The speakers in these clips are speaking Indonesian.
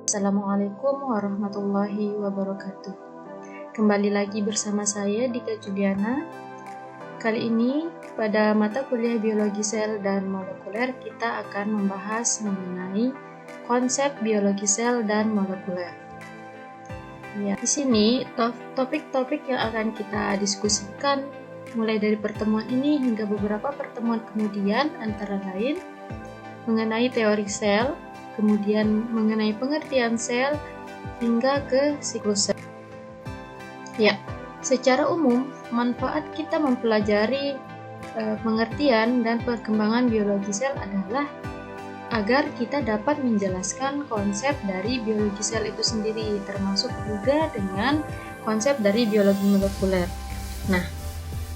Assalamualaikum warahmatullahi wabarakatuh. Kembali lagi bersama saya Dika Juliana. Kali ini pada mata kuliah biologi sel dan molekuler kita akan membahas mengenai konsep biologi sel dan molekuler. Ya, di sini topik-topik yang akan kita diskusikan mulai dari pertemuan ini hingga beberapa pertemuan kemudian antara lain mengenai teori sel, kemudian mengenai pengertian sel, hingga ke siklus sel. Ya, secara umum, manfaat kita mempelajari pengertian dan perkembangan biologi sel adalah agar kita dapat menjelaskan konsep dari biologi sel itu sendiri, termasuk juga dengan konsep dari biologi molekuler. Nah,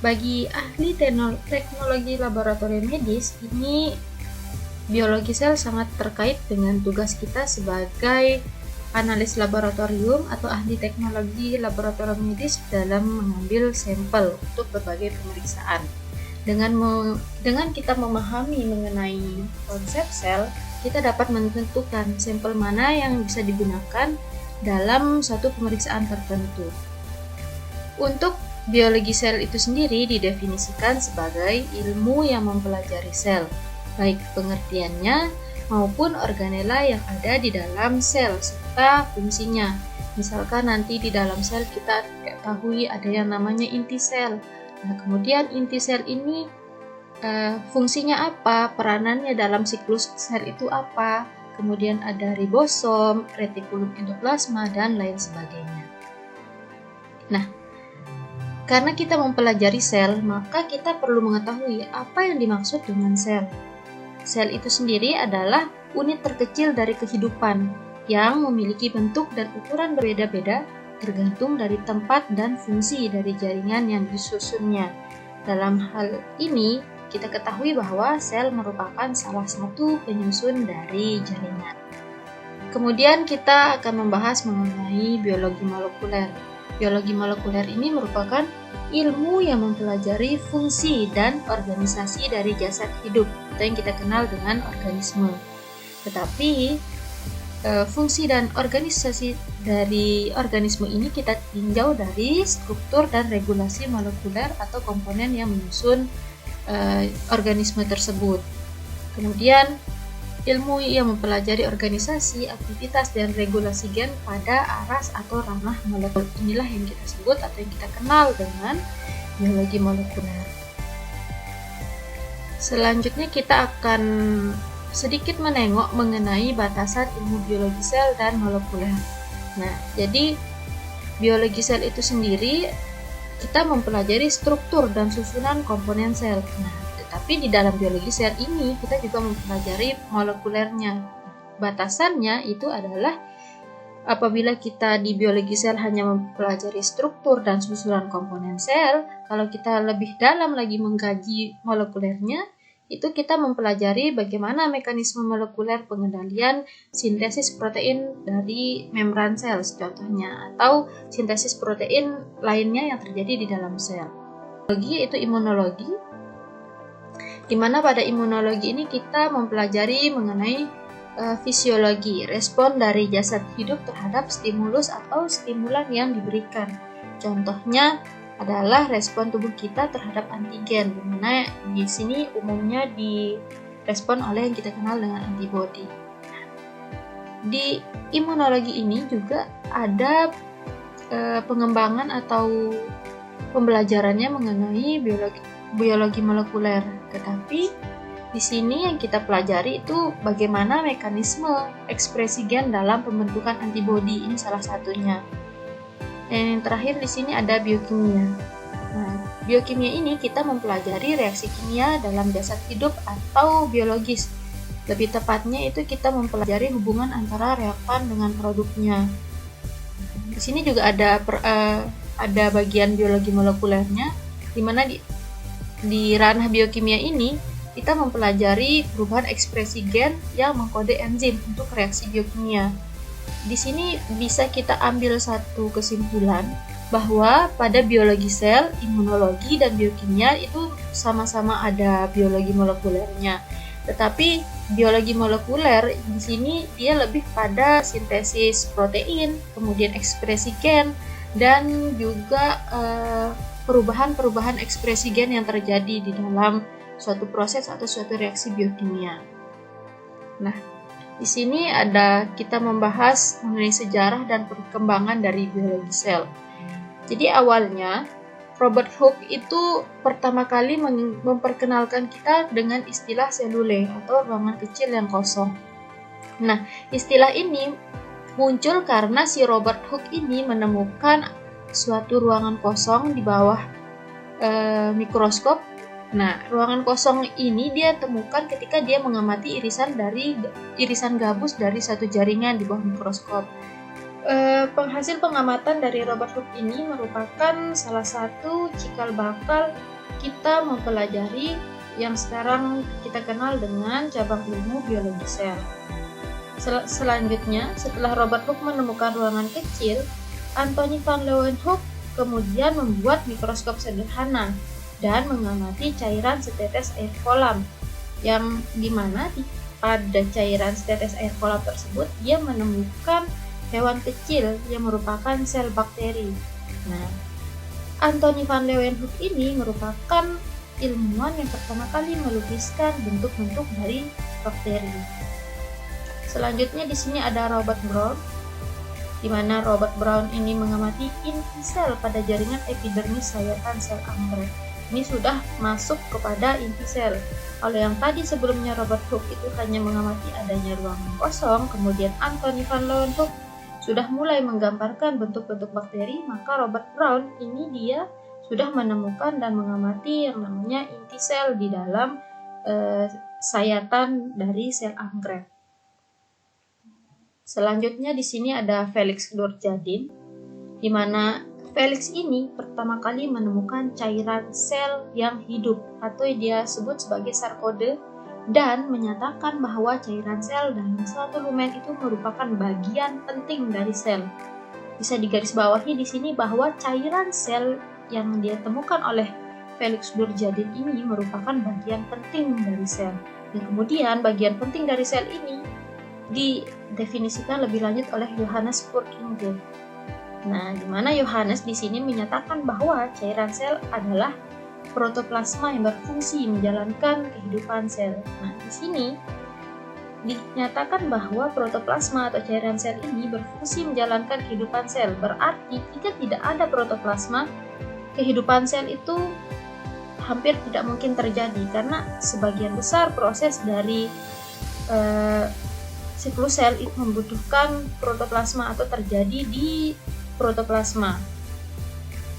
bagi ahli teknologi laboratorium medis, ini biologi sel sangat terkait dengan tugas kita sebagai analis laboratorium atau ahli teknologi laboratorium medis dalam mengambil sampel untuk berbagai pemeriksaan. Dengan kita memahami mengenai konsep sel, kita dapat menentukan sampel mana yang bisa digunakan dalam suatu pemeriksaan tertentu. Untuk biologi sel itu sendiri didefinisikan sebagai ilmu yang mempelajari sel, baik pengertiannya maupun organela yang ada di dalam sel serta fungsinya. Misalkan nanti di dalam sel kita ketahui ada yang namanya inti sel. Nah, kemudian inti sel ini fungsinya apa, peranannya dalam siklus sel itu apa, kemudian ada ribosom, retikulum endoplasma, dan lain sebagainya. Nah, karena kita mempelajari sel, maka kita perlu mengetahui apa yang dimaksud dengan sel. Sel itu sendiri adalah unit terkecil dari kehidupan yang memiliki bentuk dan ukuran berbeda-beda tergantung dari tempat dan fungsi dari jaringan yang disusunnya. Dalam hal ini, kita ketahui bahwa sel merupakan salah satu penyusun dari jaringan. Kemudian kita akan membahas mengenai biologi molekuler. Biologi molekuler ini merupakan ilmu yang mempelajari fungsi dan organisasi dari jasad hidup atau yang kita kenal dengan organisme. Tetapi fungsi dan organisasi dari organisme ini kita tinjau dari struktur dan regulasi molekuler atau komponen yang menyusun organisme tersebut. Kemudian ilmu yang mempelajari organisasi, aktivitas, dan regulasi gen pada aras atau ranah molekul. Inilah yang kita sebut atau yang kita kenal dengan biologi molekuler. Selanjutnya kita akan sedikit menengok mengenai batasan ilmu biologi sel dan molekuler. Nah, jadi biologi sel itu sendiri kita mempelajari struktur dan susunan komponen sel. Nah, tapi di dalam biologi sel ini kita juga mempelajari molekulernya. Batasannya itu adalah apabila kita di biologi sel hanya mempelajari struktur dan susunan komponen sel, kalau kita lebih dalam lagi mengkaji molekulernya, itu kita mempelajari bagaimana mekanisme molekuler pengendalian sintesis protein dari membran sel contohnya, atau sintesis protein lainnya yang terjadi di dalam sel. Biologi yaitu imunologi, di mana pada imunologi ini kita mempelajari mengenai fisiologi, respon dari jasad hidup terhadap stimulus atau stimulan yang diberikan. Contohnya adalah respon tubuh kita terhadap antigen, di mana di sini umumnya direspon oleh yang kita kenal dengan antibodi. Di imunologi ini juga ada pengembangan atau pembelajarannya mengenai biologi molekuler, tetapi di sini yang kita pelajari itu bagaimana mekanisme ekspresi gen dalam pembentukan antibodi, ini salah satunya. Dan yang terakhir di sini ada biokimia. Nah, biokimia ini kita mempelajari reaksi kimia dalam jasad hidup atau biologis. Lebih tepatnya itu kita mempelajari hubungan antara reaktan dengan produknya. Di sini juga ada bagian biologi molekulernya, di mana di ranah biokimia ini kita mempelajari perubahan ekspresi gen yang mengkode enzim untuk reaksi biokimia. Di sini bisa kita ambil satu kesimpulan bahwa pada biologi sel, imunologi, dan biokimia itu sama-sama ada biologi molekulernya. Tetapi biologi molekuler di sini dia lebih pada sintesis protein, kemudian ekspresi gen, dan juga perubahan-perubahan ekspresi gen yang terjadi di dalam suatu proses atau suatu reaksi biokimia. Nah, di sini kita membahas mengenai sejarah dan perkembangan dari biologi sel. Jadi awalnya Robert Hooke itu pertama kali memperkenalkan kita dengan istilah selule atau ruangan kecil yang kosong. Nah, istilah ini muncul karena si Robert Hooke ini menemukan suatu ruangan kosong di bawah mikroskop. Nah, ruangan kosong ini dia temukan ketika dia mengamati irisan gabus dari satu jaringan di bawah mikroskop. Penghasil pengamatan dari Robert Hooke ini merupakan salah satu cikal bakal kita mempelajari yang sekarang kita kenal dengan cabang ilmu biologi sel. Selanjutnya, setelah Robert Hooke menemukan ruangan kecil, Antony van Leeuwenhoek kemudian membuat mikroskop sederhana dan mengamati cairan setetes air kolam, yang dimana pada cairan setetes air kolam tersebut dia menemukan hewan kecil yang merupakan sel bakteri. Nah, Antony van Leeuwenhoek ini merupakan ilmuwan yang pertama kali melukiskan bentuk-bentuk dari bakteri. Selanjutnya di sini ada Robert Brown, di mana Robert Brown ini mengamati inti sel pada jaringan epidermis sayatan sel anggrek. Ini sudah masuk kepada inti sel. Kalau yang tadi sebelumnya Robert Hooke itu hanya mengamati adanya ruangan kosong, kemudian Antony van Leeuwenhoek sudah mulai menggambarkan bentuk-bentuk bakteri, maka Robert Brown ini dia sudah menemukan dan mengamati yang namanya inti sel di dalam sayatan dari sel anggrek. Selanjutnya di sini ada Felix Dordtjardin, di mana Felix ini pertama kali menemukan cairan sel yang hidup atau dia sebut sebagai sarkode, dan menyatakan bahwa cairan sel dalam suatu lumen itu merupakan bagian penting dari sel. Bisa digarisbawahi di sini bahwa cairan sel yang dia temukan oleh Felix Dordtjardin ini merupakan bagian penting dari sel. Dan kemudian bagian penting dari sel ini didefinisikan lebih lanjut oleh Johannes Purkinje. Nah, di mana Johannes di sini menyatakan bahwa cairan sel adalah protoplasma yang berfungsi menjalankan kehidupan sel. Nah, di sini dinyatakan bahwa protoplasma atau cairan sel ini berfungsi menjalankan kehidupan sel. Berarti jika tidak ada protoplasma, kehidupan sel itu hampir tidak mungkin terjadi karena sebagian besar proses dari siklus sel itu membutuhkan protoplasma atau terjadi di protoplasma.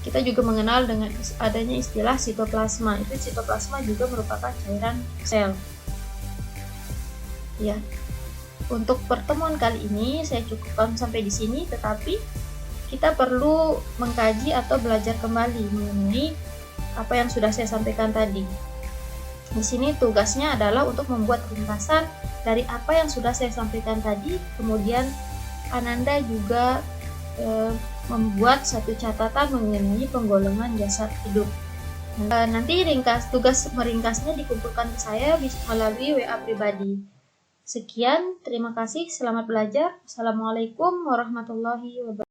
Kita juga mengenal dengan adanya istilah sitoplasma. Itu sitoplasma juga merupakan cairan sel. Ya. Untuk pertemuan kali ini saya cukupkan sampai di sini, tetapi kita perlu mengkaji atau belajar kembali mengenai apa yang sudah saya sampaikan tadi. Di sini tugasnya adalah untuk membuat ringkasan dari apa yang sudah saya sampaikan tadi, kemudian Ananda juga membuat satu catatan mengenai penggolongan jasad hidup. Nanti tugas meringkasnya dikumpulkan ke saya melalui WA pribadi. Sekian, terima kasih, selamat belajar. Assalamualaikum warahmatullahi wabarakatuh.